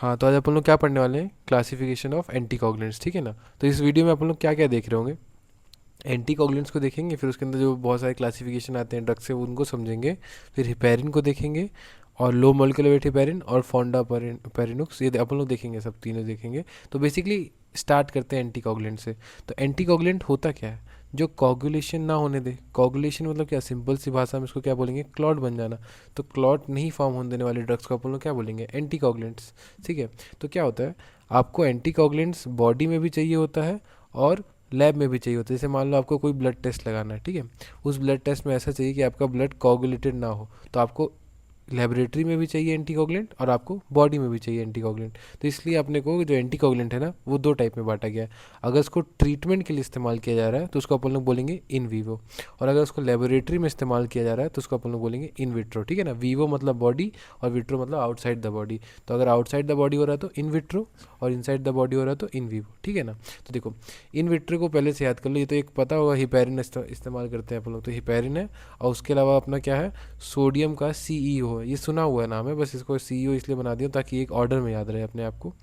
हाँ, तो आज अपन लोग क्या पढ़ने वाले हैं, क्लासिफिकेशन ऑफ एंटीकोगुलेंट्स, ठीक है ना। तो इस वीडियो में अपन लोग क्या क्या देख रहे होंगे, एंटीकोगुलेंट्स को देखेंगे, फिर उसके अंदर जो बहुत सारे क्लासिफिकेशन आते हैं ड्रग्स से उनको समझेंगे, फिर हिपेरिन को देखेंगे, और लो मोलिकुलर वेट हिपेरिन और फोंडा पेरिनुक्स, ये अपन लोग देखेंगे, सब तीनों देखेंगे। तो बेसिकली स्टार्ट करते हैं एंटीकोगुलेंट से। तो एंटीकोगुलेंट होता क्या है, जो कोगुलेशन ना होने दे। कोगुलेशन मतलब क्या, सिंपल सी भाषा में इसको क्या बोलेंगे, क्लॉट बन जाना। तो क्लॉट नहीं फॉर्म होने देने वाले ड्रग्स को अपन लोग क्या बोलेंगे, एंटीकोगुलेंट्स, ठीक है। तो क्या होता है, आपको एंटीकोगुलेंट्स बॉडी में भी चाहिए होता है और लैब में भी चाहिए होता है। जैसे मान लो आपको कोई ब्लड टेस्ट लगाना है, ठीक है, उस ब्लड टेस्ट में ऐसा चाहिए कि आपका ब्लड कोगुलेटेड ना हो, तो आपको लेबोरेटरी में भी चाहिए एंटीकोगुलेंट और आपको बॉडी में भी चाहिए एंटीकोगुलेंट। तो इसलिए अपने को जो एंटीकोगुलेंट है ना, वो दो टाइप में बांटा गया है। अगर उसको ट्रीटमेंट के लिए इस्तेमाल किया जा रहा है तो उसको अपन लोग बोलेंगे इन वीवो, और अगर उसको लेबोरेटरी में इस्तेमाल किया जा रहा है तो उसको अपन लोग बोलेंगे इन विट्रो, ठीक है ना। वीवो मतलब बॉडी और विट्रो मतलब आउटसाइड द बॉडी। तो अगर आउटसाइड द बॉडी हो रहा है तो इन विट्रो, और इनसाइड द बॉडी हो रहा है तो इन वीवो, ठीक है ना। तो देखो, इन विट्रो को पहले से याद कर लो, ये तो एक पता होगा, हिपेरिन इस्तेमाल करते हैं अपन लोग, तो हिपेरिन है। और उसके अलावा अपना क्या है, सोडियम का सीईओ है, ये सुना हुआ नाम है, बस इसको सीईओ इसलिए बना दिया ताकि एक ऑर्डर में याद रहे अपने आप को।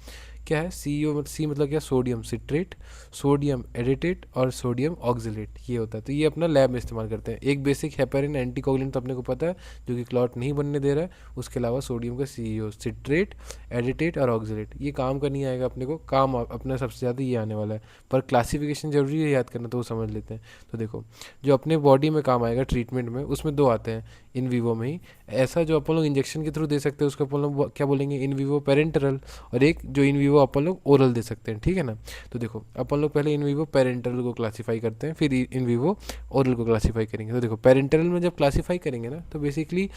क्या है सीईओ, सी मतलब क्या, सोडियम सिट्रेट, सोडियम एडिटेट और सोडियम ऑक्जिलेट, ये होता है। तो ये अपना लैब में इस्तेमाल करते हैं। एक बेसिक हेपेरिन एंटीकोगुलेंट तो अपने को पता है, जो कि क्लॉट नहीं बनने दे रहा है। उसके अलावा सोडियम का सीईओ, सिट्रेट, एडिटेट और ऑक्जिलेट, ये काम का नहीं आएगा अपने को, काम अपना सबसे ज़्यादा ये आने वाला है। पर क्लासिफिकेशन जरूरी है याद करना, तो वो समझ लेते हैं। तो देखो, जो अपने बॉडी में काम आएगा ट्रीटमेंट में, उसमें दो आते हैं इन वीवो में ही। ऐसा जो अपन लोग इंजेक्शन के थ्रू दे सकते हैं उसको अपन लोग क्या बोलेंगे, इन वीवो पेरेंटरल। और एक जो इन वीवो अपन लोग ओरल दे सकते हैं, ठीक है ना। तो देखो, अपन लोग पहले इन वीवो पेरेंटरल को क्लासीफाई करते हैं, फिर इन वीवो ओरल को क्लासीफाई करेंगे। तो देखो, पेरेंटरल में जब क्लासीफाई करेंगे ना, तो बेसिकली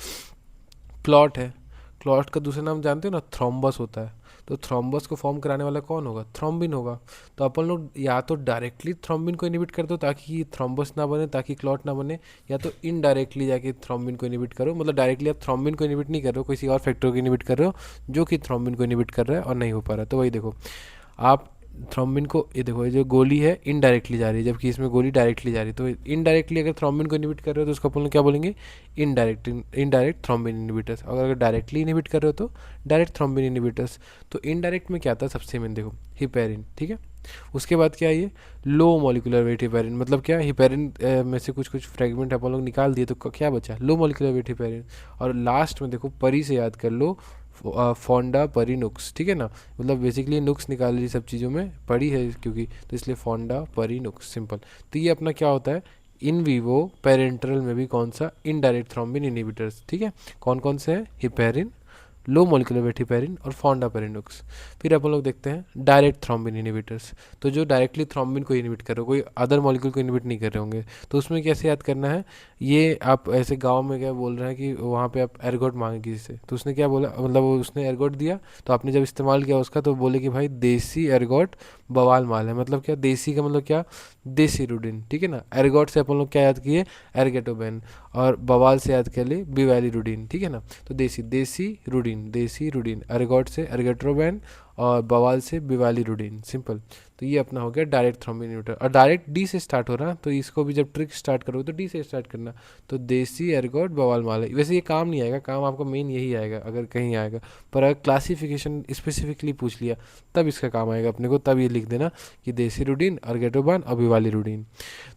क्लॉट है। क्लॉट का दूसरा नाम जानते हो ना, थ्रोम्बस होता है। तो थ्रोम्बस को फॉर्म कराने वाला कौन होगा, थ्रोम्बिन होगा। तो अपन लोग या तो डायरेक्टली थ्रोम्बिन को इनिबिट कर दो ताकि थ्रोम्बस ना बने, ताकि क्लॉट ना बने, या तो इनडायरेक्टली जाके थ्रोम्बिन को इनिबिट करो। मतलब डायरेक्टली आप थ्रोम्बिन को इनिबिट नहीं कर रहे हो, किसी और फैक्टर को इनिबिट कर रहे हो जो कि थ्रोम्बिन को इनिबिट कर रहा है और नहीं हो पा रहा। तो वही देखो, आप थ्रोम्बिन को, ये देखो, ये जो गोली है इनडायरेक्टली जा रही है, जबकि इसमें गोली डायरेक्टली जा रही है। तो इनडायरेक्टली अगर थ्रोम्बिन को इनिबिट कर रहे हो तो उसको अपन लोग क्या बोलेंगे, इनडायरेक्ट थ्रोम्बिन इनिबिटर्स। अगर डायरेक्टली इनिबिट कर रहे हो तो डायरेक्ट थ्रोम्बिन इनिबिटर्स। तो इनडायरेक्ट में क्या आता है, सबसे मेन देखो, हिपेरिन, ठीक है। उसके बाद क्या है, ये लो मॉलिकुलर वेट हिपेरिन। मतलब क्या, हिपेरिन में से कुछ कुछ फ्रेगमेंट अपन लोग निकाल दिए तो क्या बचा, लो मॉलिकुलर वेट हिपेरिन। और लास्ट में देखो, परी से याद कर लो, फोंडा परी नुक्स, ठीक है ना। मतलब बेसिकली नुक्स निकाल ली सब चीज़ों में, पड़ी है क्योंकि, तो इसलिए फोंडा परी नुक्स, सिंपल। तो ये अपना क्या होता है, इन वीवो पेरेंटरल में भी कौन सा, इनडायरेक्ट थ्रोम्बिन इनिबिटर्स, ठीक है। कौन कौन से हैं, हिपेरिन, लो मोलिकुलर वेट हिपेरिन और फोंडा पेरिनुक्स। फिर अपन लोग देखते हैं डायरेक्ट थ्रोम्बिन इनिबिटर्स। तो जो डायरेक्टली थ्रोम्बिन को इनिबिट कर रहे हो, कोई अदर मॉलिक्यूल को इनिबिट नहीं कर रहे होंगे, तो उसमें कैसे याद करना है। ये आप ऐसे गांव में क्या बोल रहे हैं कि वहाँ पे आप एरगोट मांगे किसी से, तो उसने क्या बोला, मतलब उसने एरगोट दिया, तो आपने जब इस्तेमाल किया उसका तो बोले कि भाई देसी एरगोट बवाल माल है। मतलब क्या, देसी का मतलब क्या, देसी रूडिन, ठीक है ना। एरगोट से अपन लोग क्या याद किए, एरगेटोबेन, और बवाल से याद कर लिए बिवाली रूडिन, ठीक है ना। तो देसी, देसी रूडिन, देसी रूडिन, एर्गोट से एर्गेट्रोबैन, और बवाल से बिवाली रूडिन, सिंपल। तो ये अपना हो गया डायरेक्ट थ्रोम्बिन इन्हिबिटर। और डायरेक्ट डी से स्टार्ट हो रहा, तो इसको भी जब ट्रिक स्टार्ट करोगे तो डी से स्टार्ट करना। तो देसी एर्गोट बवाल माल, वैसे ये काम नहीं आएगा, काम आपका मेन यही आएगा अगर कहीं आएगा। पर अगर क्लासिफिकेशन स्पेसिफिकली पूछ लिया तब इसका काम आएगा अपने को, तब ये लिख देना कि देसी रूडिन, अर्गेटोबान और बिवाली रूडिन।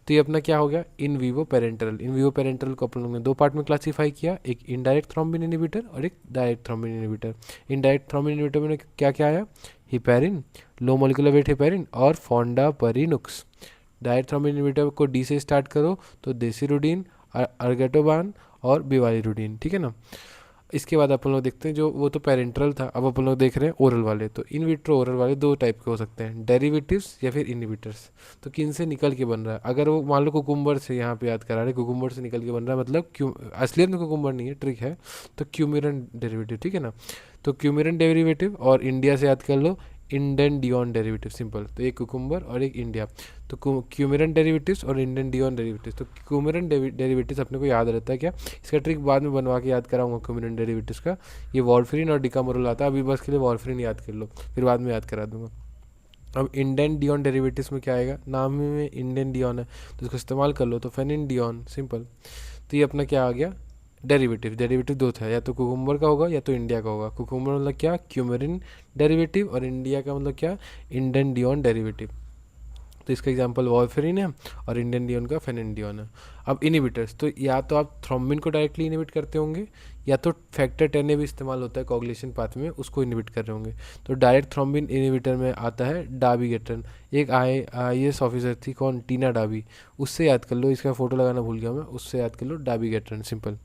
तो ये अपना क्या हो गया, in vivo parenteral. In vivo parenteral को अपन लोग ने दो पार्ट में क्लासीफाई किया, एक इनडायरेक्ट थ्रोम्बिन इनिबिटर और एक direct thrombin inhibitor. Indirect thrombin inhibitor में क्या क्या आया, हिपेरिन, लो मोलिकुलर वेट हिपेरिन और फोंडा परिनुक्स। डायरेक्ट थ्रोम्बिन इनिबिटर को डी से स्टार्ट करो तो देसिरुडीन, अर्गेटोबान और बिवालिरुडीन, ठीक है ना। इसके बाद अपन लोग देखते हैं, जो वो तो पेरेंट्रल था, अब अपन लोग देख रहे हैं ओरल वाले। तो इन विट्रो ओरल वाले दो टाइप के हो सकते हैं, डेरिवेटिव्स या फिर इनिबिटर्स। तो किन से निकल के बन रहा है, अगर वो मान लो कुकुम्बर से, यहाँ पे याद करा रहे कुकुम्बर से निकल के बन रहा है, मतलब क्यों, असलियत में कुकुम्बर नहीं है, ट्रिक है। तो क्यूमिरन डेरिवेटिव, ठीक है ना। तो क्यूमिरन डेरिवेटिव, और इंडिया से याद कर लो इंडियन डियोन डेरिवेटिव, सिंपल। तो एक कुकुम्बर और एक इंडिया। तो क्यूमिरन डेरिवेटिव्स और इंडियन डियोन डेरिवेटिव्स। तो क्यूमिरन डेरिवेटिव्स अपने को याद रहता है क्या, इसका ट्रिक बाद में बनवा के याद कराऊंगा क्यूमिरन डेरिवेटिव्स का। ये वॉरफेरिन और डिकामोरल आता है, अभी बस के लिए वॉरफेरिन याद कर लो, फिर बाद में याद करा दूंगा। अब इंडियन डियोन डेरिवेटिव्स में क्या आएगा, नाम ही में इंडियन डियोन है तो इसको इस्तेमाल कर लो, तो फेनिन डियोन, सिंपल। तो ये अपना क्या आ गया, डेरिवेटिव, डेरिवेटिव दो था, या तो कुकुम्बर का होगा या तो इंडिया का होगा। कुकुम्बर मतलब क्या, क्यूमेरिन डेरिवेटिव, और इंडिया का मतलब क्या, इंडेनडियोन डेरिवेटिव। तो इसका एग्जांपल वॉरफेरिन है और इंडेनडियोन का फेनेंडियोन है। अब इनिबिटर्स, तो या तो आप थ्रोम्बिन को डायरेक्टली इनिबिट करते होंगे, या तो फैक्टर 10 भी इस्तेमाल होता है कोगुलेशन पाथ में, उसको इनिबिट कर रहे होंगे। तो डायरेक्ट थ्रोम्बिन इनिबिटर में आता है डाबिगेट्रन। एक IAS ऑफिसर थी, कौन, टीना डाबी, उससे याद कर लो, इसका फोटो लगाना भूल गया मैं, उससे याद कर लो डाबिगेट्रन, सिंपल।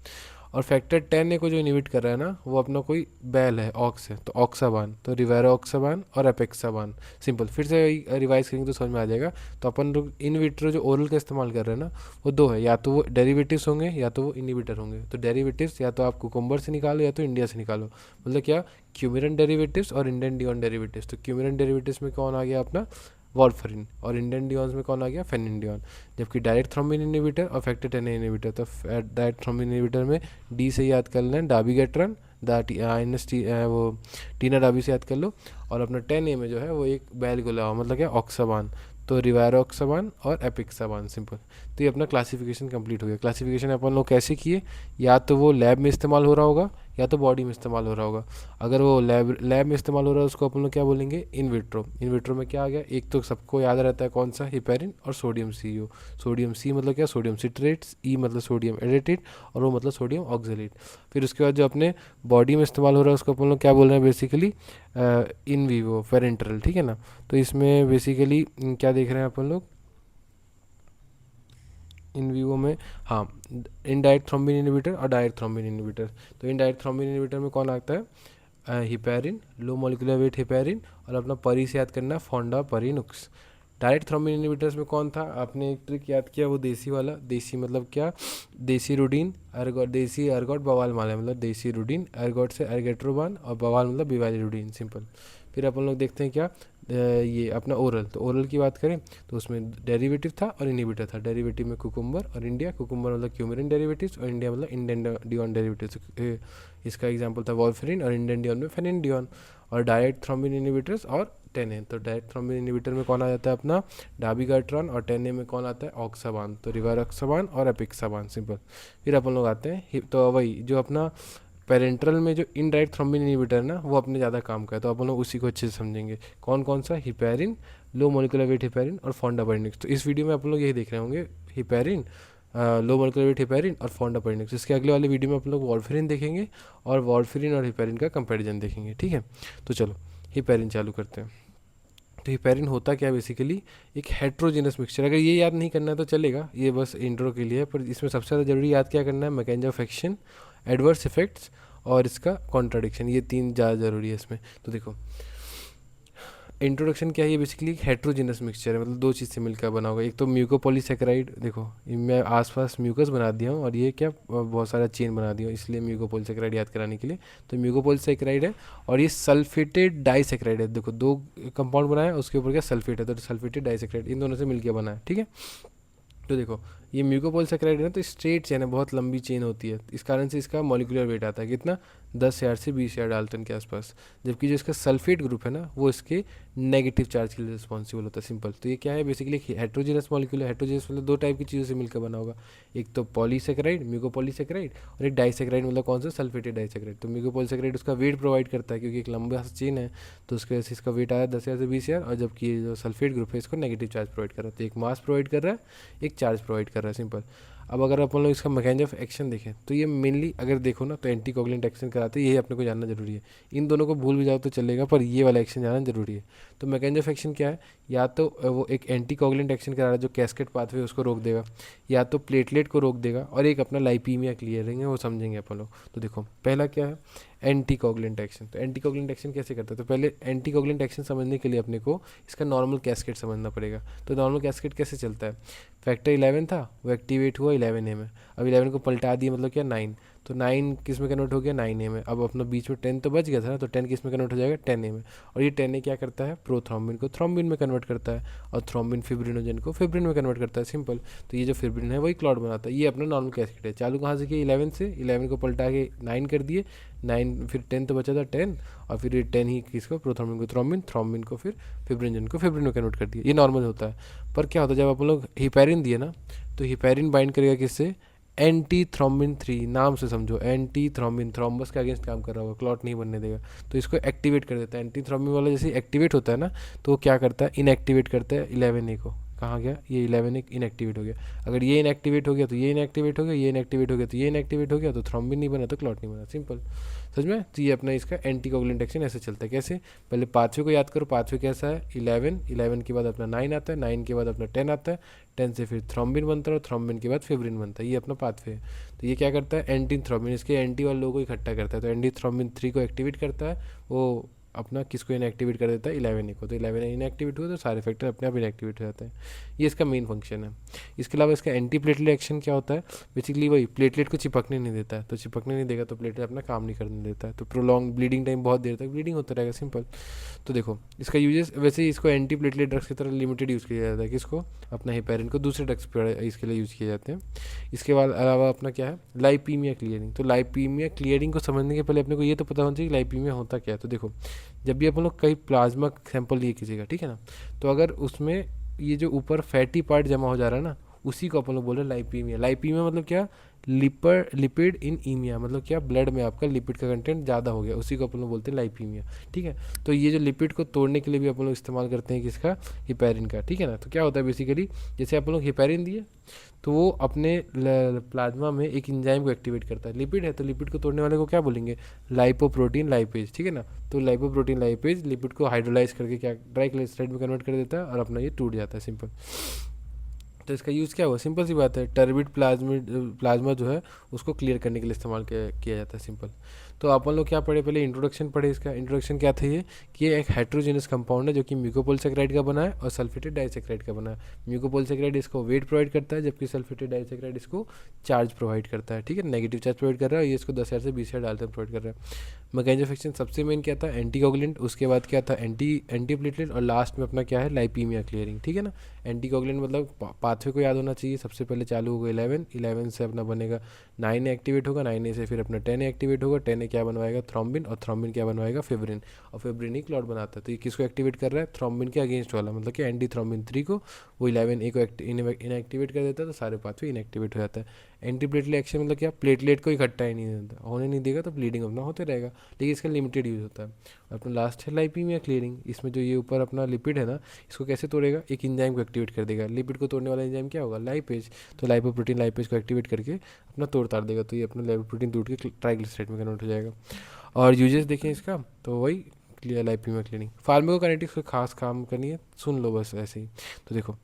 और फैक्टर 10 को जो इनिबिट कर रहा है ना, वो अपना कोई बैल है, ऑक्स है, तो ऑक्साबान, तो रिवेरो ऑक्साबान और एपेक्साबान, सिंपल। फिर से रिवाइज करेंगे तो समझ में आ जाएगा। तो अपन लोग इन विट्रो जो ओरल का इस्तेमाल कर रहे हैं ना, वो दो है, या तो वो डेरिवेटिव्स होंगे या तो वो इनिबिटर होंगे। तो डेरिवेटिव्स या तो आप कुकुम्बर से निकालो या तो इंडिया से निकालो, मतलब क्या, क्यूमेरन डेरिवेटिव्स और इंडियन डियोन डेरिवेटिव्स। तो क्यूमेरन डेरिवेटिव्स में कौन आ गया अपना, वॉल्फरिन, और इंडियन डियोन्स में कौन आ गया, फेनिडियोन। जबकि डायरेक्ट थ्रोम्बिन इनिबिटर और फैक्टर 10 इनिबिटर, तो डायरेक्ट थ्रोम्बिन इनिबिटर में डी से याद कर लें डाबिगेट्रन, वो टीना डाबी से याद कर लो। और अपना 10A में जो है वो एक बैल गुलाब, मतलब क्या, ऑक्साबान, तो रिवायरोक्साबान और एपिक्साबान, सिंपल। तो ये अपना क्लासिफिकेशन कंप्लीट हो गया। क्लासिफिकेशन अपन लोग कैसे किए, या तो वो लैब में इस्तेमाल हो रहा होगा या तो बॉडी में इस्तेमाल हो रहा होगा। अगर वो लैब में इस्तेमाल हो रहा है उसको अपन लोग क्या बोलेंगे, इन विट्रो। इन विट्रो में क्या आ गया, एक तो सबको याद रहता है कौन सा, हिपेरिन और सोडियम CO। सोडियम C मतलब क्या, सोडियम सिट्रेट्स, E मतलब सोडियम एडिटेट, और वो मतलब सोडियम ऑक्जेलेट। फिर उसके बाद जो अपने बॉडी में इस्तेमाल हो रहा है उसको अपन लोग क्या बोल रहे हैं बेसिकली, इन वीवो पेरेंटरल, ठीक है ना। तो इसमें बेसिकली क्या देख रहे हैं अपन लोग इन वीवो में, हाँ, इनडायरेक्ट थ्रोम्बिन इनिबिटर और डायरेक्ट थ्रोम्बिन इनिबिटर। तो इनडायरेक्ट थ्रोम्बिन इनिबिटर में कौन आता है, हिपेरिन, लो मोलिकुलर वेट हिपेरिन, और अपना परी से याद करना फोंडा परिनुक्स। डायरेक्ट थ्रोम्बिन इनिबिटर्स में कौन था, आपने एक ट्रिक याद किया, वो देसी वाला, देसी मतलब क्या, देसी रूडीन अर्गोट, देसी अर्गोट बवाल माला, मतलब देसी रूडीन, अर्गोट से अर्गेट्रोबान, और बवाल मतलब बिवाली रूडीन, सिंपल। फिर अपन लोग देखते हैं क्या, ये अपना ओरल, तो ओरल की बात करें तो उसमें डेरिवेटिव था और इनिबिटर था। डेरिवेटिव में कुकुम्बर और इंडिया, कुकुम्बर मतलब क्यूमेरिन डेरिवेटिव्स और इंडिया मतलब इंडियन डियोन डेरिवेटिव्स। इसका एग्जांपल था वॉल्फरिन, और इंडियन डियोन में फेनिडियोन। और डायरेक्ट थ्रोम्बिन इनिबिटर्स और 10A, तो डायरेक्ट थ्रोम्बिन इनिबिटर में कौन आ जाता है अपना डाबिगाट्रॉन, और 10A में कौन आता है, ऑक्साबान, तो रिवारोक्साबान और एपिक्साबान, सिंपल। फिर अपन लोग आते हैं तो वही जो अपना पेरेंट्रल में जो इनडायरेक्ट थ्रोम्बिन इनिबिटर ना, वो अपने ज़्यादा काम का है, तो अपन लोग उसी को अच्छे से समझेंगे। कौन कौन सा, हिपेरिन, लो मोलिकुलर वेट हिपेरिन और फोंडापाइनिक्स। तो इस वीडियो में अपन लोग यही देख रहे होंगे, हिपेरिन, लो मोलिकुलर वेट हिपेरिन और फोंडापाइनिक्स। इसके अगले वाले वीडियो में अपन लोग वॉल्फरिन देखेंगे और वॉल्फरिन और हिपेरिन का कंपैरिजन देखेंगे, ठीक है। तो चलो हिपेरिन चालू करते हैं। तो हिपेरिन होता क्या है बेसिकली, एक हेट्रोजेनस मिक्सचर। अगर ये याद नहीं करना है तो चलेगा, ये बस इंट्रो के लिए है, पर इसमें सबसे ज़्यादा जरूरी याद क्या करना है, mechanism of action, adverse effects और इसका कॉन्ट्राडिक्शन, ये तीन ज़्यादा ज़रूरी है इसमें। तो देखो इंट्रोडक्शन क्या है, ये बेसिकली हेट्रोजेनस मिक्सचर है, मतलब दो चीज़ से मिलकर बना होगा। एक तो म्यूकोपॉलीसेकेराइड, देखो मैं आसपास म्यूकस बना दिया हूँ और ये क्या बहुत सारा चेन बना दिया हूँ, इसलिए म्यूकोपॉलीसेकेराइड याद कराने के लिए। तो म्यूकोपॉलीसेकेराइड है और ये सल्फेटेड डाइसेकेराइड है। देखो दो कंपाउंड बनाया, उसके ऊपर क्या सल्फेट है, तो सल्फेटेड डाइसेकेराइड, इन दोनों से मिलकर बना है, ठीक है। तो देखो ये म्यूकोपॉलीसेकेराइड है ना, तो स्ट्रेट चेन है, बहुत लंबी चेन होती है, इस कारण से इसका मॉलिक्यूलर वेट आता है कितना, 10,000 से 20,000 डाल्टन के आसपास। जबकि जो इसका सल्फेट ग्रुप है ना, वो इसके नेगेटिव चार्ज के लिए रिस्पॉन्सिबल होता है, सिंपल। तो ये क्या है बेसिकली, हेट्रोजेनस मॉलिक्यूल है। हेट्रोजेनस मतलब दो टाइप की चीज़ों से मिलकर बना होगा, एक तो पॉलीसेकेराइड म्यूकोपॉलीसेकेराइड, और एक डाइसेकेराइड मतलब कौन सा, सल्फेटेड डाइसेकेराइड। तो म्यूकोपॉलीसेकेराइड उसका वेट प्रोवाइड करता है क्योंकि एक लंबा चेन है, तो उसकी वजह से इसका वेट आया 10,000 से 20,000। और जबकि जो सल्फेट ग्रुप है इसको नेगेटिव चार्ज प्रोवाइड कर रहा है, तो एक मास प्रोवाइड कर रहा है, एक चार्ज प्रोवाइड कर रहा है, सिंपल। अब अगर अपन लोग इसका मैकेनिज्म ऑफ एक्शन देखें तो ये मेनली अगर देखो ना तो एंटी कोगुलेंट एक्शन कराते हैं, यही अपने को जानना जरूरी है। इन दोनों को भूल भी जाओ तो चलेगा, पर ये वाला एक्शन जानना जरूरी है। तो मैकेनिज्म ऑफ एक्शन क्या है, या तो वो एक एंटी कोगुलेंट एक्शन करा रहा है जो कैस्केड पाथवे उसको रोक देगा, या तो प्लेटलेट को रोक देगा, और एक अपना लाइपीमिया क्लियरिंग है, वो समझेंगे अपन लोग। तो देखो पहला क्या है, एंटी कोगुलेंट एक्शन। तो एंटी कोगुलेंट एक्शन कैसे करता है, तो पहले एंटी कोगुलेंट एक्शन समझने के लिए अपने को इसका नॉर्मल कैस्केड समझना पड़ेगा। तो नॉर्मल कैस्केड कैसे चलता है, फैक्टर 11 था, वो एक्टिवेट हुआ 11A में, अब 11 को पलटा दिया मतलब क्या 9, तो 9 किस में कन्वर्ट हो गया, 9A में। अब अपना बीच में 10 तो बच गया था ना, तो 10 किस में कन्वर्ट हो जाएगा, 10A में। और ये 10A क्या करता है, प्रोथ्रोम्बिन को थ्रोम्बिन में कन्वर्ट करता है, और थ्रोम्बिन फिब्रिनोजन को फिब्रिन में कन्वर्ट करता है, सिंपल। तो ये जो फिब्रिन है वही क्लॉट बनाता है, ये अपना नॉर्मल कैस्केड है। चालू कहाँ से किया, 11 से, 11 को पलटा के 9 कर दिए, 9 फिर 10 तो बचा था 10, और फिर ये 10 ही किसको, प्रोथ्रोम्बिन को थ्रोम्बिन, थ्रोम्बिन को फिर फिब्रिनोजन को फिब्रिन में कन्वर्ट कर दिया, ये नॉर्मल होता है। पर क्या होता है जब आप लोग हिपेरिन दिए ना, तो हिपेरिन बाइंड करेगा किससे, एंटी थ्रोम्बिन 3, नाम से समझो, एंटी थ्रोम्बिन, थ्रोम्बस के अगेंस्ट काम कर रहा होगा, क्लॉट नहीं बनने देगा, तो इसको एक्टिवेट कर देता है। एंटी थ्रोम्बिन वाला जैसे एक्टिवेट होता है ना, तो वो क्या करता है, इनएक्टिवेट करता है 11A को। कहाँ गया ये 11A, इनएक्टिवेट हो गया। अगर ये इनएक्टिवेट हो गया तो ये इनएक्टिवेट हो गया, ये इनएक्टिवेट हो गया तो ये इनएक्टिवेट हो गया, तो थ्रोम्बिन नहीं बना तो क्लॉट नहीं बना, सिंपल। समझ में? तो ये अपना इसका एंटी कोगुलेंट एक्शन ऐसे चलता है। कैसे? पहले पाथवे को याद करो, पाथवे कैसा है, 11, 11 के बाद अपना 9 आता है, 9 के बाद अपना 10 आता है, 10 से फिर थ्रोम्बिन बनता है, और थ्रोम्बिन के बाद फिब्रिन बनता है, ये अपना पाथवे है। तो ये क्या करता है, एंटी थ्रोम्बिन, इसके एंटी वाले लोगों को इकट्ठा करता है, तो एंटी थ्रोम्बिन 3 को एक्टिवेट करता है, वो अपना किसको इनएक्टिवेट कर देता है, 11A को। तो 11A इनएक्टिवेट हुआ तो सारे फैक्टर अपने आप इनएक्टिवेट हो जाते हैं। ये इसका मेन फंक्शन है। इसके अलावा इसका एंटी प्लेटलेट एक्शन क्या होता है, बेसिकली वही प्लेटलेट को चिपकने नहीं देता है, तो चिपकने नहीं देगा तो प्लेटलेट अपना काम नहीं करने देता है, तो प्रोलॉन्ग ब्लीडिंग टाइम, बहुत देर तक ब्लीडिंग होता रहेगा, सिंपल। तो देखो इसका यूजेस, वैसे ही इसको एंटी प्लेटलेट ड्रग्स की तरह लिमिटेड यूज़ किया जाता है, किसको, अपना हेपेरिन को, दूसरे ड्रग्स पर इसके लिए यूज़ किए जाते हैं। इसके बाद अलावा अपना क्या है, लाइपीमिया क्लियरिंग। तो लाइपीमिया क्लियरिंग को समझने के पहले अपने को ये तो पता होना चाहिए कि लाइपीमिया होता क्या है। तो देखो जब भी अपन लोग कई प्लाज्मा सैंपल लिए किसी का, ठीक है ना, तो अगर उसमें ये जो ऊपर फैटी पार्ट जमा हो जा रहा है ना, उसी को अपन लोग बोल रहे हैं लाइपीमिया। लाइपीमिया मतलब क्या, लिपिड इन ईमिया, मतलब क्या, ब्लड में आपका लिपिड का कंटेंट ज़्यादा हो गया, उसी को अपन लोग बोलते हैं लाइपीमिया, ठीक है। तो ये जो लिपिड को तोड़ने के लिए भी अपन लोग इस्तेमाल करते हैं किसका, हिपैरिन का, ठीक है ना। तो क्या होता है बेसिकली, जैसे अपन लोग हिपैरिन दिए तो वो अपने प्लाज्मा में एक एंजाइम को एक्टिवेट करता है, लिपिड है तो लिपिड को तोड़ने वाले को क्या बोलेंगे, लाइपोप्रोटीन लाइपेज, ठीक है ना। तो लाइपोप्रोटीन लाइपेज लिपिड को हाइड्रोलाइज करके क्या, ट्राइग्लिसराइड में कन्वर्ट कर देता है, और अपना ये टूट जाता है, सिंपल। तो इसका यूज़ क्या हुआ, सिंपल सी बात है, टर्बिड प्लाज्मा जो है उसको क्लियर करने के लिए इस्तेमाल किया जाता है, सिंपल। तो अपन लोग क्या पढ़े, पहले इंट्रोडक्शन पढ़े। इसका इंट्रोडक्शन क्या था ये, कि ये एक हेट्रोजेनस कंपाउंड है जो कि म्यूकोपोलिसैकेराइड का बना है और सल्फेटेड डाइसैकेराइड का बना है। म्यूकोपोलिसैकेराइड इसको वेट प्रोवाइड करता है, जबकि सल्फेटेड डाइसैकेराइड इसको चार्ज प्रोवाइड करता है, ठीक है, नेगेटिव चार्ज प्रोवाइड कर रहा है, और ये इसको 10,000 से 20,000 डालते प्रोवाइड कर रहा है। मैकेनिज्म ऑफ एक्शन सबसे मेन क्या था, एंटीकोगुलेंट, उसके बाद क्या था, एंटी प्लेटलेट, और लास्ट में अपना क्या है, लाइपीमिया क्लियरिंग, ठीक है ना। एंटीकोगुलेंट मतलब पाथवे को याद होना चाहिए, सबसे पहले चालू होगा 11, 11 से अपना बनेगा 9 एक्टिवेट होगा, 9 से फिर अपना 10 एक्टिवेट होगा, 10 क्या बनवाएगा, थ्रोम्बिन, और थ्रोम्बिन क्या बनवाएगा, फिब्रिन, और फिब्रिन ही क्लॉट बनाता है। तो ये किसको एक्टिवेट कर रहा है, थ्रोम्बिन के अगेंस्ट वाला, मतलब कि एंटी थ्रोम्बिन 3 को, वो 11A को इनएक्टिवेट कर देता है, तो सारे पाथवे इनएक्टिवेट हो जाता है। एंटी प्लेटलेट एक्शन मतलब क्या, प्लेटलेट को इकट्ठा ही नहीं देता, होने नहीं देगा, तो ब्लीडिंग अपना होते रहेगा, लेकिन इसका लिमिटेड यूज़ होता है। अपना लास्ट है लाइपीमिया क्लियरिंग, इसमें जो ये ऊपर अपना लिपिड है ना, इसको कैसे तोड़ेगा, एक एंजाइम को एक्टिवेट कर देगा। लिपिड को तोड़ने वाला एंजाइम क्या होगा, लाइपेज, तो लाइपोप्रोटीन लाइपेज को एक्टिवेट करके अपना तोड़ ताड़ देगा, तो ये अपना लाइपोप्रोटीन टूट के ट्राइग्लिसराइड में कन्वर्ट हो जाएगा। और यूजेस देखें इसका, तो वही क्लियर, लाइपीमिया क्लियरिंग। फार्माकोकाइनेटिक्स को खास काम करनी है, सुन लो बस ऐसे ही। तो देखो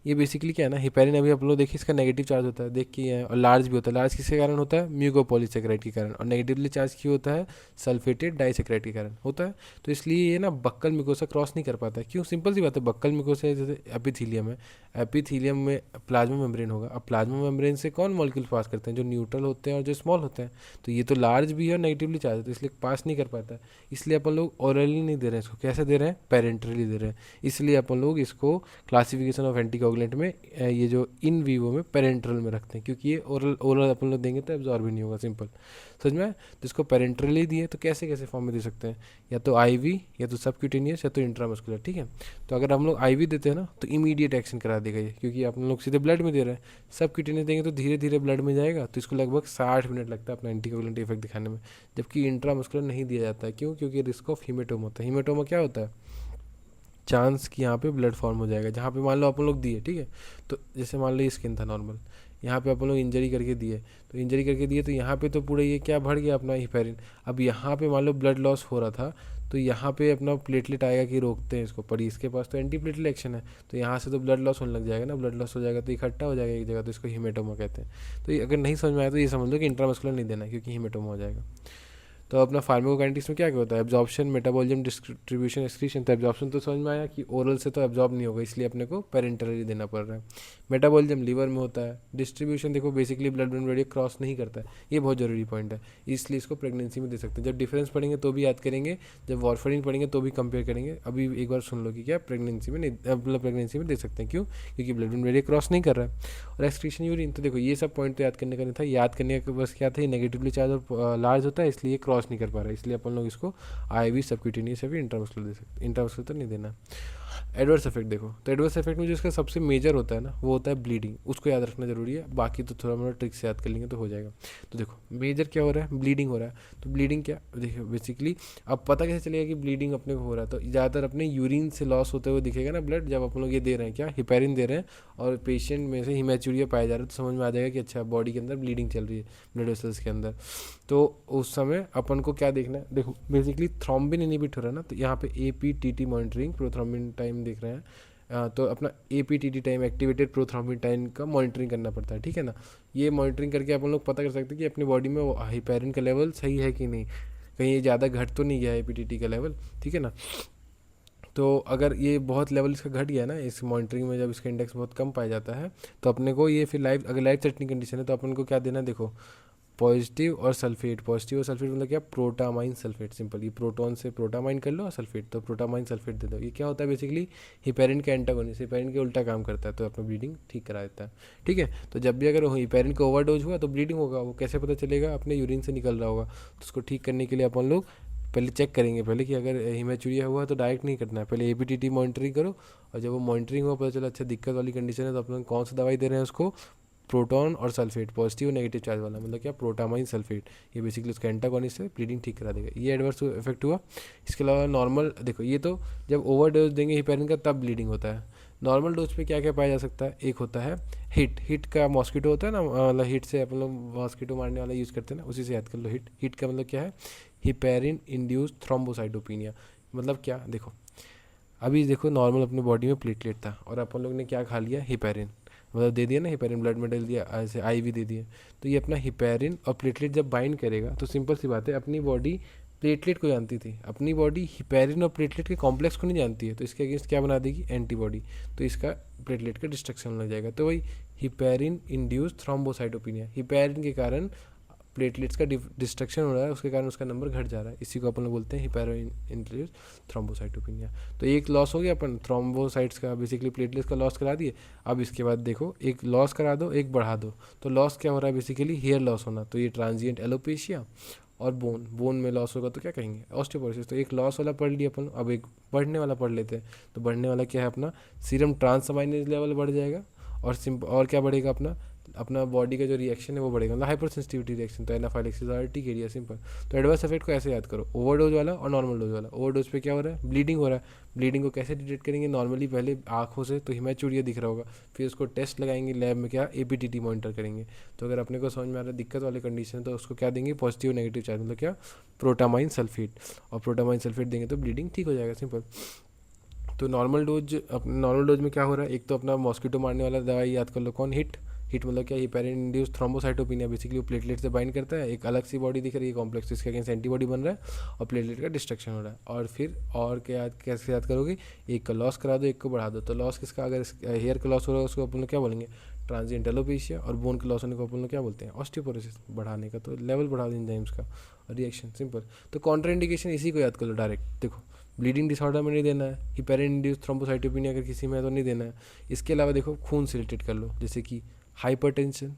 ये बेसिकली क्या है ना, हिपैरिन अभी आप लोग देखिए इसका नेगेटिव चार्ज होता है, देख के है, और लार्ज भी होता है। लार्ज किसके कारण होता है, म्यूकोपॉलीसेकेराइड के कारण, और नेगेटिवली चार्ज क्यों होता है, सल्फेटेड डाइसेकेराइड के कारण होता है। तो इसलिए ये ना बक्कल म्यूकोसा क्रॉस नहीं कर पाता है, क्यों, सिंपल सी बात है, बक्कल म्यूकोसा जैसे एपिथीलियम है, एपिथीलियम में प्लाज्मा मेम्ब्रेन होगा, अब प्लाज्मा मेम्ब्रेन से कौन मॉलिक्यूल पास करते हैं, जो न्यूट्रल होते हैं और जो स्मॉल होते हैं। तो ये तो लार्ज भी है और नेगेटिवली चार्ज है, तो इसलिए पास नहीं कर पाता है। इसलिए अपन लोग ओरली नहीं दे रहे हैं इसको, कैसे दे रहे हैं, पेरेंटरली दे रहे हैं। इसलिए अपन लोग इसको क्लासिफिकेशन ऑफ एंटीकोगुलेंट में ये जो इन वीवो में पेरेंट्रल में रखते हैं, क्योंकि ये ओरल ओरल अपन लोग देंगे तो एब्जॉर्ब ही नहीं होगा, सिंपल, समझ में। तो इसको पेरेंट्रली दिए तो कैसे कैसे फॉर्म में दे सकते हैं, या तो आईवी, या तो सबक्यूटेनियस, या तो इंट्रामस्कुलर, ठीक है। तो अगर हम लोग आईवी देते हैं ना, तो इमीडिएट एक्शन करा देगा ये, क्योंकि अपन लोग सीधे ब्लड में दे रहे हैं। सबक्यूटेनियस देंगे तो धीरे धीरे ब्लड में जाएगा, तो इसको लगभग 60 मिनट लगता है अपना एंटीकोगुलेंट इफेक्ट दिखाने में, जबकि इंट्रामस्कुलर नहीं दिया जाता है, क्यों, क्योंकि रिस्क ऑफ हीमेटोमा होता है। हीमेटोमा क्या होता है, चांस कि यहाँ पे ब्लड फॉर्म हो जाएगा, जहाँ पे मान लो अपन लोग दिए, ठीक है। तो जैसे मान लो ये स्किन था नॉर्मल, यहाँ पे अपन लोग इंजरी करके दिए, तो इंजरी करके दिए तो यहाँ पे तो पूरा ये क्या भर गया अपना हिपैरिन। अब यहाँ पे मान लो ब्लड लॉस हो रहा था, तो यहाँ पे अपना प्लेटलेट आएगा कि रोकते हैं इसको, पर इसके पास तो एंटी प्लेटलेट एक्शन है, तो यहाँ से तो ब्लड लॉस होने लग जाएगा ना, ब्लड लॉस हो जाएगा तो इकट्ठा हो जाएगा एक जगह, तो इसको हीमेटोमा कहते हैं। तो ये अगर नहीं समझ में आया तो ये समझ लो कि इंट्रामस्कुलर नहीं देना, क्योंकि हीमेटोमा हो जाएगा। तो अपना फार्माकोकाइनेटिक्स में क्या क्या होता है, एब्जॉर्प्शन, मेटाबॉलिज्म, डिस्ट्रीब्यूशन, एक्सक्रीशन। तो एब्जॉर्प्शन तो समझ में आया कि ओरल से तो एब्जॉर्ब नहीं होगा, इसलिए अपने को पेरेंटरली देना पड़ रहा है। मेटाबॉलिज्म लीवर में होता है। डिस्ट्रीब्यूशन देखो basically blood brain barrier cross नहीं करता है, ये बहुत जरूरी पॉइंट है, इसलिए इसको प्रेगनेंसी में दे सकते हैं। जब डिफरेंस पढ़ेंगे तो भी याद करेंगे, जब वारफरिन पढ़ेंगे तो भी कंपेयर करेंगे। अभी एक बार सुन लो कि क्या प्रेगनेंसी में नहीं, मतलब प्रेगनेंसी में दे सकते हैं, क्यों, क्योंकि ब्लड ब्रेन बैरियर क्रॉस नहीं कर रहा है। और एक्सक्रीशन यूरिन, तो देखो ये सब पॉइंट तो याद करने का नहीं था, याद करने का बस क्या था, नेगेटिवली चार्ज और लार्ज होता है, इसलिए क्रॉस नहीं कर पा रहा है, इसलिए अपन लोग इसको आईवी, सबक्यूटेनियस या फिर इंट्रामस्कुलर दे सकते, इंट्रामस्कुलर तो नहीं देना। एडवर्स इफेक्ट देखो, तो एडवर्स इफेक्ट में जो इसका सबसे मेजर होता है ना, वो होता है ब्लीडिंग, उसको याद रखना जरूरी है, बाकी तो थोड़ा मोड़ा ट्रिक से याद कर लेंगे तो हो जाएगा। तो देखो मेजर क्या हो रहा है, ब्लीडिंग हो रहा है। तो ब्लीडिंग क्या, देखो बेसिकली अब पता कैसे चलेगा कि ब्लीडिंग अपने को हो रहा है, तो ज़्यादातर अपने यूरिन से लॉस होते हुए दिखेगा ना ब्लड, जब अपन लोग ये दे रहे हैं क्या, हिपेरिन दे रहे हैं, और पेशेंट में से हिमैचुरिया पाया जा रहा है, तो समझ में आ जाएगा कि अच्छा बॉडी के अंदर ब्लीडिंग चल रही है, ब्लड वेसल्स के अंदर। तो उस समय अपन को क्या देखना है, देखो बेसिकली थ्रोम्बिन इनहिबिट हो रहा है ना, तो यहाँ पे APTT मॉनिटरिंग, प्रोथ्रोम्बिन टाइम देख रहे हैं, तो अपना APTT time, activated prothrombin time का मॉनिटरिंग करना पड़ता है, ठीक है ना। ये मॉनिटरिंग करके अपन लोग पता कर सकते हैं कि अपनी बॉडी में हिपेरिन का लेवल सही है कि नहीं, कहीं ये ज़्यादा घट तो नहीं गया है APTT का लेवल, ठीक है ना। तो अगर ये बहुत लेवल इसका घट गया ना इस मॉनिटरिंग में, जब इसका इंडेक्स बहुत कम पाया जाता है, तो अपने को ये फिर लाइव, अगर लाइव थ्रेटनिंग कंडीशन है तो अपन को क्या देना है, देखो पॉजिटिव और सल्फेट, पॉजिटिव और सल्फेट मतलब क्या, प्रोटामाइन सल्फेट, सिंपल, ये प्रोटॉन से प्रोटामाइन कर लो और सल्फेट, तो प्रोटामाइन सल्फेट दे दो। ये क्या होता है बेसिकली, हिपेरिन का एंटागोनिस्ट, हिपेरिन के उल्टा काम करता है, तो अपना ब्लीडिंग ठीक करा देता है, ठीक है। तो जब भी अगर हिपेरिन का ओवरडोज हुआ तो ब्लीडिंग होगा, वो कैसे पता चलेगा, अपने यूरिन से निकल रहा होगा। तो उसको ठीक करने के लिए अपन लोग पहले चेक करेंगे, पहले कि अगर हिमेचुरिया हुआ तो डायरेक्ट नहीं करना है, पहले APTT मॉनिटरिंग करो, और जब वो मॉनिटरिंग हुआ पता चला अच्छा दिक्कत वाली कंडीशन है, तो अपन कौन सा दवाई दे रहे हैं उसको, प्रोटॉन और सल्फेट, पॉजिटिव और नेगेटिव चार्ज वाला, मतलब क्या, प्रोटामाइन सल्फेट, ये बेसिकली उसका एंटागोनिस्ट है, ब्लीडिंग ठीक करा देगा। ये एडवर्स इफेक्ट हुआ। इसके अलावा नॉर्मल देखो, ये तो जब ओवर डोज देंगे हिपेरिन का तब ब्लीडिंग होता है। नॉर्मल डोज पे क्या क्या पाया जा सकता है, एक होता है हिट, हिट का मॉस्किटो होता है ना, मतलब हिट से अपन लोग मॉस्किटो मारने वाला यूज़ करते हैं ना, उसी से याद कर लो, हिट, हिट का मतलब क्या है, हिपेरिन इंड्यूस थ्रोम्बोसाइटोपिनिया। मतलब क्या, देखो अभी देखो नॉर्मल अपनी बॉडी में प्लेटलेट था, और अपन लोग ने क्या खा लिया, हिपेरिन, मतलब दे दिया ना हिपेरिन, ब्लड में डाल दिया, ऐसे IV दे दिया। तो ये अपना हिपेरिन और प्लेटलेट जब बाइंड करेगा, तो सिंपल सी बात है, अपनी बॉडी प्लेटलेट को जानती थी, अपनी बॉडी हिपेरिन और प्लेटलेट के कॉम्प्लेक्स को नहीं जानती है, तो इसके अगेंस्ट क्या बना देगी, एंटीबॉडी, तो इसका प्लेटलेट का डिस्ट्रक्शन लग जाएगा। तो वही हिपेरिन इंड्यूस थ्रोम्बोसाइटोपिनिया, हिपेरिन के कारण प्लेटलेट्स का डिस्ट्रक्शन हो रहा है, उसके कारण उसका नंबर घट जा रहा है, इसी को अपन लोग बोलते हैं हिपेरो इंड्यूस थ्रोम्बोसाइटोपिनिया। तो एक लॉस हो गया, अपन थ्रोम्बोसाइट्स का, बेसिकली प्लेटलेट्स का लॉस करा दिए। अब इसके बाद देखो, एक लॉस करा दो, एक बढ़ा दो, तो लॉस क्या हो रहा है, बेसिकली हेयर लॉस होना, तो ये ट्रांजिएंट एलोपेशिया। और बोन, बोन में लॉस होगा तो क्या कहेंगे, ऑस्टियोपोरोसिस। तो एक लॉस वाला पढ़ लिया अपन, अब एक बढ़ने वाला पढ़ लेते हैं। तो बढ़ने वाला क्या है, अपना सीरम ट्रांसअमाइनेज लेवल बढ़ जाएगा, और क्या बढ़ेगा, अपना अपना बॉडी का जो रिएक्शन है वो बढ़ेगा, मतलब हाइपर सेंसिटिविटी रिएक्शन, तो एनाफाइलेक्सिस और टिकेरिया, सिंपल। तो एडवर्स इफेक्ट को ऐसे याद करो, ओवरडोज वाला और नॉर्मल डोज वाला। ओवरडोज पे क्या हो रहा है, ब्लीडिंग हो रहा है। ब्लीडिंग को कैसे डिटेक्ट करेंगे, नॉर्मली पहले आँखों से तो हिमैचुरिया दिख रहा होगा, फिर उसको टेस्ट लगाएंगे लैब में, क्या, APTT मॉनिटर करेंगे। तो अगर अपने को समझ में आ रहा है दिक्कत वाली कंडीशन है, तो उसको क्या देंगे, पॉजिटिव नेगेटिव चार्ज, मतलब क्या, प्रोटामाइन सल्फेट, और प्रोटामाइन सल्फेट देंगे तो ब्लीडिंग ठीक हो जाएगा, सिंपल। तो नॉर्मल डोज में क्या हो रहा है, एक तो अपना मॉस्किटो मारने वाला दवाई याद कर लो, कौन, हिट, हिट मतलब क्या, हिपेरिन इंड्यूस थ्रोम्बोसाइटोपिनिया, बेसिकली वो प्लेटलेट से बाइंड करता है, एक अलग सी बॉडी दिख रही है कॉम्प्लेक्स, इसके अगेंस्ट एंटीबॉडी बन रहा है, और प्लेटलेट का डिस्ट्रक्शन हो रहा है। और फिर और क्या कैसे याद करोगे, एक का लॉस करा दो, एक को बढ़ा दो। तो लॉस किसका, अगर हेयर का लॉस हो रहा है उसको अपन लोग क्या बोलेंगे, ट्रांजिएंट एलोपेशिया, और बोन के लॉस होने को अपन लोग क्या बोलते हैं, ऑस्टियोपोरोसिस, बढ़ाने का, तो लेवल बढ़ा दें एंजाइम्स का, रिएक्शन, सिंपल। तो कॉन्ट्राइंडिकेशन इसी को याद कर लो डायरेक्ट, देखो ब्लीडिंग डिसऑर्डर में नहीं देना है, हिपेरिन इंड्यूस थ्रोम्बोसाइटोपिनिया अगर किसी में है तो नहीं देना है। इसके अलावा देखो खून से रिलेटेड कर लो, जैसे कि हाइपरटेंशन,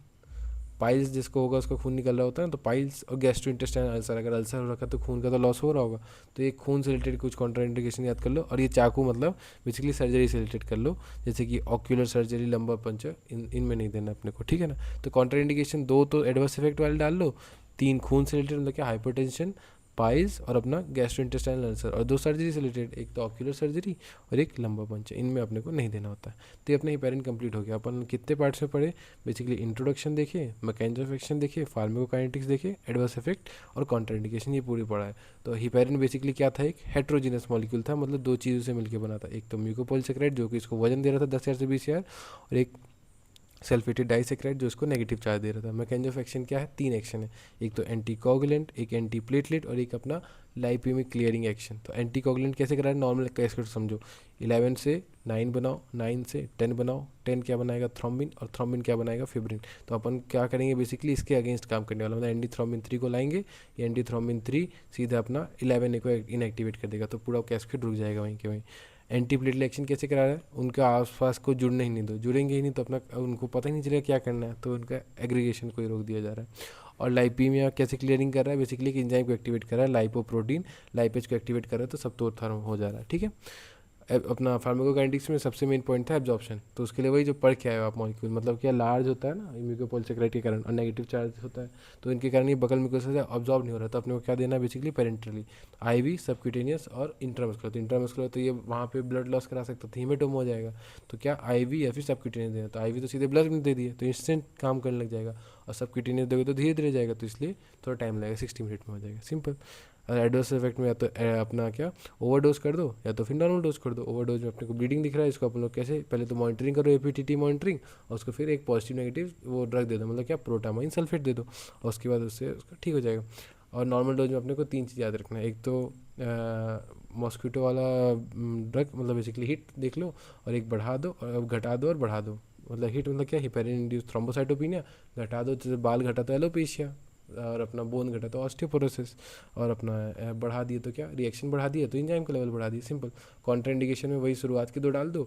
पाइल्स जिसको होगा उसका खून निकल रहा होता है ना, तो पाइल्स, और गैस्ट्रोइंटेस्टाइनल अल्सर, अगर अल्सर हो रखा है तो खून का तो लॉस हो रहा होगा। तो ये खून से रिलेटेड कुछ कॉन्ट्राइंडिकेशन याद कर लो। और ये चाकू मतलब बेसिकली सर्जरी से रिलेटेड कर लो, जैसे कि ऑक्यूलर सर्जरी, लंबर पंचर, इनमें नहीं देना अपने को, ठीक है ना। तो कॉन्ट्राइंडिकेशन दो तो एडवर्स इफेक्ट वाले डाल लो, तीन खून से रिलेटेड मतलब क्या, हाइपरटेंशन, पाइल्स, और अपना गैस्ट्रोइंटेस्टाइनल अल्सर, और दो सर्जरी से रिलेटेड, एक तो ऑक्यूलर सर्जरी और एक लंबा पंचर, इनमें अपने को नहीं देना होता है। तो ये अपना हिपेरिन कंप्लीट हो गया। अपन कितने पार्ट्स में पढ़े, बेसिकली इंट्रोडक्शन देखे, मैकेनिज्म ऑफ एक्शन देखे, फार्माकोकाइनेटिक्स देखे, एडवर्स इफेक्ट और कॉन्ट्राइंडिकेशन, ये पूरी पढ़ा है। तो हिपेरिन बेसिकली क्या था, एक हेट्रोजीनस मॉलिक्यूल था, मतलब दो चीज़ों से मिलकर बना था, एक तो म्यूकोपॉलीसेकेराइड जो कि इसको वजन दे रहा था 10,000 से 20,000, और एक सल्फेटेड डाइसेक्राइड जो इसको नेगेटिव चार्ज दे रहा था। मैकेनिज्म ऑफ एक्शन क्या है, तीन एक्शन है, एक तो एंटी कोगुलेंट, एक एंटी प्लेटलेट, और एक अपना लाइपेमिक क्लियरिंग एक्शन। तो एंटी कोगुलेंट कैसे करा है, नॉर्मल कैसे समझो, 11 से 9 बनाओ, 9 से 10 बनाओ, 10 क्या बनाएगा, थ्रोम्बिन, और थ्रोम्बिन क्या बनाएगा, फिब्रिन। तो अपन क्या करेंगे, बेसिकली इसके अगेंस्ट काम करने वाला, मतलब एंटी थ्रोम्बिन 3 को लाएंगे, ये एंटी थ्रोम्बिन 3 सीधा अपना 11 को इनएक्टिवेट कर देगा, तो पूरा कैस्केड रुक जाएगा वहीं के वहीं। एंटी प्लेटलेट एक्शन कैसे करा रहा है, उनके आसपास को जुड़ने ही नहीं दो, जुड़ेंगे ही नहीं तो अपना उनको पता ही नहीं चलेगा क्या करना है, तो उनका एग्रीगेशन को ही रोक दिया जा रहा है। और लाइपीमिया कैसे क्लियरिंग कर रहा है, बेसिकली एक एंजाइम को एक्टिवेट कर रहा है, लाइपोप्रोटीन लाइपेज को एक्टिवेट कर रहा है, तो सब तो थर्म हो जा रहा है, ठीक है। अपना फार्माकोकाइनेटिक्स में सबसे मेन पॉइंट था एब्जॉर्प्शन, तो उसके लिए वही जो पढ़ के आए हो आप मॉलिक्यूल, मतलब क्या लार्ज होता है ना म्यूकोपॉलीसेकेराइड के कारण और नेगेटिव चार्ज होता है, तो इनके कारण ये बगल म्यूकोसा से ऑब्जॉर्ब नहीं हो रहा, तो अपने को क्या देना है बेसिकली पेरेंटरली, आईवी, सबक्यूटेनियस और इंट्रामस्कुलर। तो इंट्रामस्कुलर तो ये वहाँ पे ब्लड लॉस करा सकता था, हीमेटोमा हो जाएगा, तो क्या आईवी या फिर सबक्यूटेनियस देना, तो आईवी तो सीधे ब्लड में दे दिए तो इंस्टेंट काम करने लग जाएगा, और सबक्यूटेनियस दोगे तो धीरे धीरे जाएगा, तो इसलिए थोड़ा टाइम लगेगा, 60 मिनट में हो जाएगा, सिंपल। और एडवर्स इफेक्ट में या तो अपना क्या ओवरडोज कर दो या तो फिर नॉर्मल डोज कर दो। ओवरडोज में अपने को ब्लीडिंग दिख रहा है, इसको अपन लोग कैसे पहले तो मॉनिटरिंग करो, एपीटीटी मॉनिटरिंग, और उसको फिर एक पॉजिटिव नेगेटिव वो ड्रग दे दो, मतलब क्या प्रोटामाइन सल्फेट दे दो, और उसके बाद उससे उसका ठीक हो जाएगा। और नॉर्मल डोज में अपने को 3 चीज़ याद रखना है, एक तो मॉस्किटो वाला ड्रग, मतलब बेसिकली हिट देख लो, और एक बढ़ा दो और घटा दो और बढ़ा दो, मतलब हिट मतलब क्या हिपेरिन इंड्यूस थ्रोम्बोसाइटोपिनिया, घटा दो जैसे बाल घटा तो एलोपेशिया, और अपना बोन घटा तो ऑस्टियोपोरोसिस, और अपना बढ़ा दिए तो क्या रिएक्शन बढ़ा दिए तो एंजाइम का लेवल बढ़ा दिए, सिंपल। कॉन्ट्राइंडिकेशन में वही शुरुआत के 2 डाल दो,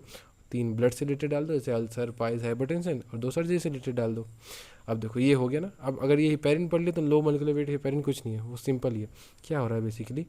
3 ब्लड से रिलेटेड डाल दो जैसे अल्सर, पाइल्स, हाइपरटेंशन, और 2 सर्जरी से रिलेटेड डाल दो। अब देखो ये हो गया ना, अब अगर ये हिपेरिन पढ़ ले तो लो मोलिकुलर वेट हिपेरिन कुछ नहीं है, वो सिंपल ही है। क्या हो रहा है बेसिकली,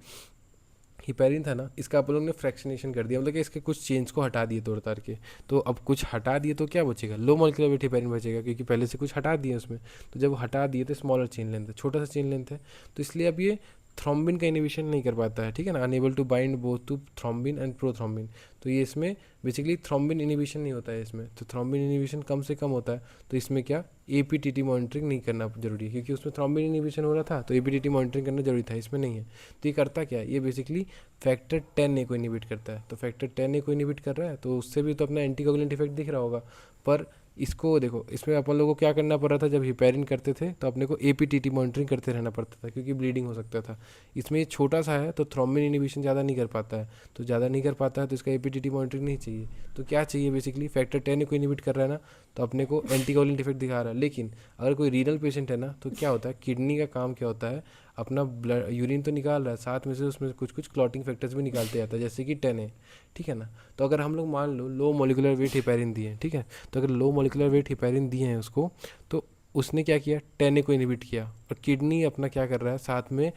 हिपेरिन था ना, इसका आप लोगों ने फ्रैक्शनेशन कर दिया, मतलब कि इसके कुछ चेंज को हटा दिए तोड़ ताड़ के, तो अब कुछ हटा दिए तो क्या बचेगा, लो मोलिकुलर वेट हिपेरिन बचेगा, क्योंकि पहले से कुछ हटा दिए उसमें, तो जब हटा दिए तो स्मॉलर चेन लेंथ है, छोटा सा चेन लेंथ है, तो इसलिए अब ये थ्रोम्बिन का इनिबिशन नहीं कर पाता है, ठीक है ना, unable to bind both to thrombin and prothrombin, तो ये इसमें बेसिकली थ्रोम्बिन इनिबिशन नहीं होता है इसमें, तो थ्रोम्बिन इनिबिशन कम से कम होता है, तो इसमें क्या एपीटीटी मॉनिटरिंग नहीं करना जरूरी है, क्योंकि उसमें थ्रोम्बिन इनिबिशन हो रहा था तो एपीटीटी मॉनिटरिंग करना जरूरी था, इसमें नहीं है। तो ये करता क्या है, ये बेसिकली फैक्टर 10A को इनिबिट करता है, तो फैक्टर 10A को इनिबिट कर रहा है तो उससे भी तो अपना एंटीकोगुलेंट इफेक्ट दिख रहा होगा, पर इसको देखो इसमें अपन लोगों को क्या करना पड़ रहा था, जब हिपेरिन करते थे तो अपने को एपीटीटी मॉनिटरिंग करते रहना पड़ता था, क्योंकि ब्लीडिंग हो सकता था। इसमें ये छोटा सा है तो थ्रोम्बिन इनिबिशन ज़्यादा नहीं कर पाता है, तो ज़्यादा नहीं कर पाता है तो इसका एपीटीटी मॉनिटरिंग नहीं चाहिए, तो क्या चाहिए बेसिकली फैक्टर 10A को इनिबिट कर रहा है ना, तो अपने को एंटीकोगुलेंट इफेक्ट दिखा रहा है। लेकिन अगर कोई रीनल पेशेंट है ना, तो क्या होता है, किडनी का काम क्या होता है, अपना ब्लड यूरिन तो निकाल रहा है, साथ में से उसमें कुछ कुछ क्लॉटिंग फैक्टर्स भी निकालते जाता है, जैसे कि 10A, ठीक है ना। तो अगर हम लोग मान लो लो मोलिकुलर वेट हिपेरिन दिए हैं, ठीक है, तो अगर लो मोलिकुलर वेट हिपेरिन दिए हैं उसको, तो उसने क्या किया, 10A को इनिबिट किया, और किडनी अपना क्या कर रहा है साथ में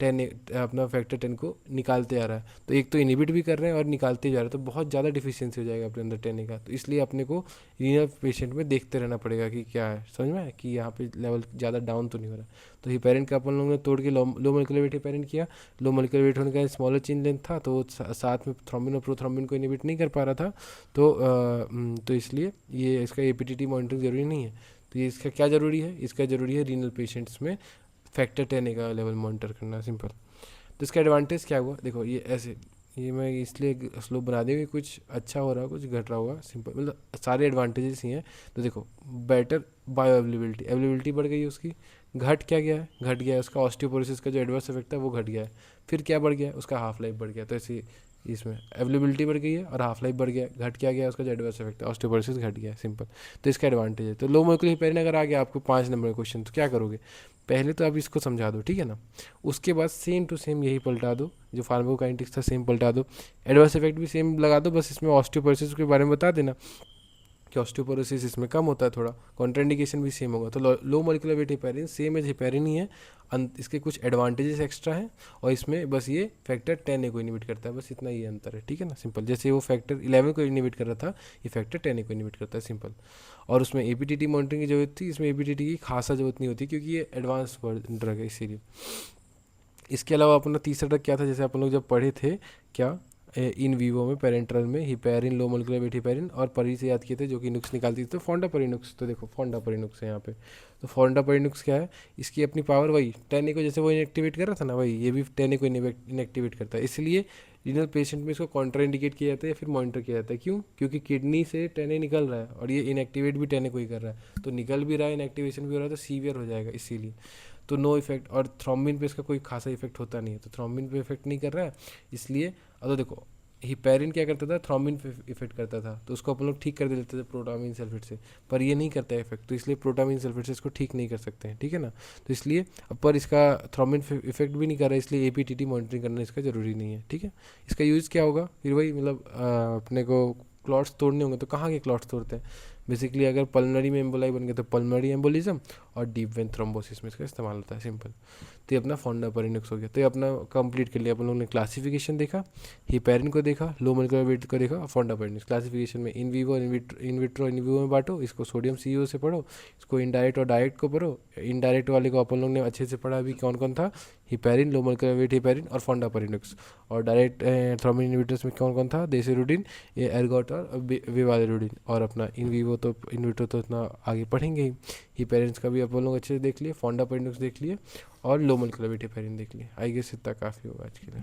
10 अपना फैक्टर 10 को निकालते आ रहा है, तो एक तो इनिबिट भी कर रहे हैं और निकालते जा रहे हैं, तो बहुत ज़्यादा डिफिशियंसी हो जाएगा अपने अंदर 10A का, तो इसलिए अपने को रीनल पेशेंट में देखते रहना पड़ेगा कि क्या है, समझ में आया कि यहाँ पे लेवल ज़्यादा डाउन तो नहीं हो रहा। तो हिपेरिन का अपन लोगों ने तोड़ के लो मोलिकुलर वेट हिपेरिन किया, लो मोलिकुलर वेट होने का स्मॉलर चेन लेंथ था, तो वो साथ में थ्रोम्बिन और प्रोथ्रोम्बिन को इनिबिट नहीं कर पा रहा था, तो इसलिए ये इसका एपीटीटी मॉनिटरिंग ज़रूरी नहीं है। तो ये इसका क्या ज़रूरी है, इसका ज़रूरी है रीनल पेशेंट्स में फैक्टर 10A का लेवल मॉनिटर करना, सिंपल। तो इसका एडवांटेज क्या हुआ, देखो ये ऐसे, ये मैं इसलिए स्लो बना देंगे, कुछ अच्छा हो रहा कुछ घट रहा होगा, सिंपल, मतलब सारे एडवांटेजेस ही हैं। तो देखो बेटर बायो अवेलेबिलिटी, अवेलेबिलिटी बढ़ गई है उसकी, घट क्या गया है, घट गया है उसका ऑस्टियोपोरोसिस का जो एडवर्स इफेक्ट है वो घट गया है, फिर क्या बढ़ गया है, उसका हाफ लाइफ बढ़ गया, तो ऐसे इसमें अवेलेबिलिटी बढ़ गई है और हाफ लाइफ बढ़ गया है, घट क्या गया उसका जो एडवर्स इफेक्ट है ऑस्टियोपोरोसिस घट गया है, सिंपल। तो इसका एडवांटेज है। तो लो मोलिकुलर हिपेरिन अगर आ गया आपको 5 नंबर का क्वेश्चन, तो क्या करोगे, पहले तो आप इसको समझा दो, ठीक है ना, उसके बाद सेम टू सेम यही पलटा दो, जो फार्माकोकाइनेटिक्स था सेम पलटा दो, एडवर्स इफेक्ट भी सेम लगा दो, बस इसमें ऑस्टियोपोरोसिस के बारे में बता देना कि ऑस्टियोपोरोसिस इसमें कम होता है थोड़ा, कॉन्ट्राइंडिकेशन भी सेम होगा। तो low molecular weight heparin same as heparin ही है, इसके कुछ एडवांटेजेस एक्स्ट्रा हैं, और इसमें बस ये फैक्टर 10A को इनिबिट करता है, बस इतना ही अंतर है, ठीक है ना, सिंपल। जैसे वो फैक्टर 11 को इनिबिट कर रहा था, ये फैक्टर 10A को इनिबिट करता है, सिंपल। और उसमें एपीटीटी मॉनिटरिंग की जरूरत थी, इसमें एपीटीटी की खासा जरूरत नहीं होती, क्योंकि ये एडवांस ड्रग है इसीलिए। इसके अलावा अपना तीसरा ड्रग क्या था, जैसे अपन लोग जब पढ़े थे क्या इन वीवो में पेरेंट्रल में हिपेरिन, लो मोलिकुलर वेट हिपेरिन और परी से याद किए थे जो कि नुक्स निकालती थी, तो फोंडा परिनुक्स, तो देखो फोंडा परिनुक्स है यहाँ पे। तो फोंडा परिनुक्स क्या है, इसकी अपनी पावर वही 10A को जैसे वो इनएक्टिवेट कर रहा था ना, वही ये भी 10A को इनएक्टिवेट करता है, इसलिए रीनल पेशेंट में इसको कॉन्ट्रा इंडिकेट किया जाता है या फिर मॉनिटर किया जाता है। क्यों, क्योंकि किडनी से 10A निकल रहा है और ये इनएक्टिवेट भी 10A को ही कर रहा है, तो निकल भी रहा है इनएक्टिवेशन भी हो रहा है, तो सीवियर हो जाएगा इसीलिए। तो नो इफेक्ट, और थ्रोम्बिन पे इसका कोई खासा इफेक्ट होता नहीं है, तो थ्रोम्बिन पे इफेक्ट नहीं कर रहा है इसलिए। अब तो देखो हिपेरिन क्या करता था, थ्रोम्बिन पे इफेक्ट करता था, तो उसको अपन लोग ठीक कर देते थे प्रोटामिन सल्फेट से, पर ये नहीं करता है इफेक्ट, तो इसलिए प्रोटामिन सल्फेट से इसको ठीक नहीं कर सकते हैं, ठीक है ना। तो इसलिए पर इसका थ्रोम्बिन इफेक्ट भी नहीं कर रहा है, इसलिए एपीटीटी मॉनिटरिंग करना इसका ज़रूरी नहीं है, ठीक है। इसका यूज़ क्या होगा फिर, वही मतलब अपने को क्लॉट्स तोड़ने होंगे, तो कहाँ के क्लॉट्स तोड़ते हैं, बेसिकली अगर पल्मोनरी में एम्बोलाई बन गया तो पल्मोनरी एम्बोलिज्म, और डीप वेन थ्रोम्बोसिस में इसका इस्तेमाल होता है, सिंपल। तो ये अपना फॉन्डा पेरिनेक्स हो गया। तो ये अपना कंप्लीट कर लिया अपन लोगों ने, क्लासिफिकेशन देखा, हिपेरिन को देखा, लो मोलेकुलर वेट को देखा, फॉन्डा पेरिनेक्स। क्लासिफिकेशन में in vivo, in vitro, in vivo में बांटो, इसको सोडियम सीओ से पढ़ो, इसको इनडायरेक्ट और डायरेक्ट को पढ़ो। इनडायरेक्ट वाले को अपन लोग ने अच्छे से पढ़ा अभी, कौन कौन था, हिपेरिन, लो मोलेकुलर वेट हिपेरिन और फॉन्डा पेरिनेक्स। और डायरेक्ट थ्रोम्बिन इनहिबिटर्स में कौन कौन था, देसिरुडिन, ये एर्गोट और विवालिरुडिन। और अपना इन वीवो तो इन विट्रो तो इतना आगे पढ़ेंगे ही। हिपेरिन्स का भी अपन लोग अच्छे से देख लिए, फॉन्डा पेरिनेक्स देख लिए, और लो मोलेकुलर वेट हिपेरिन देख लिए। आई गेस इतना काफ़ी होगा आज के लिए।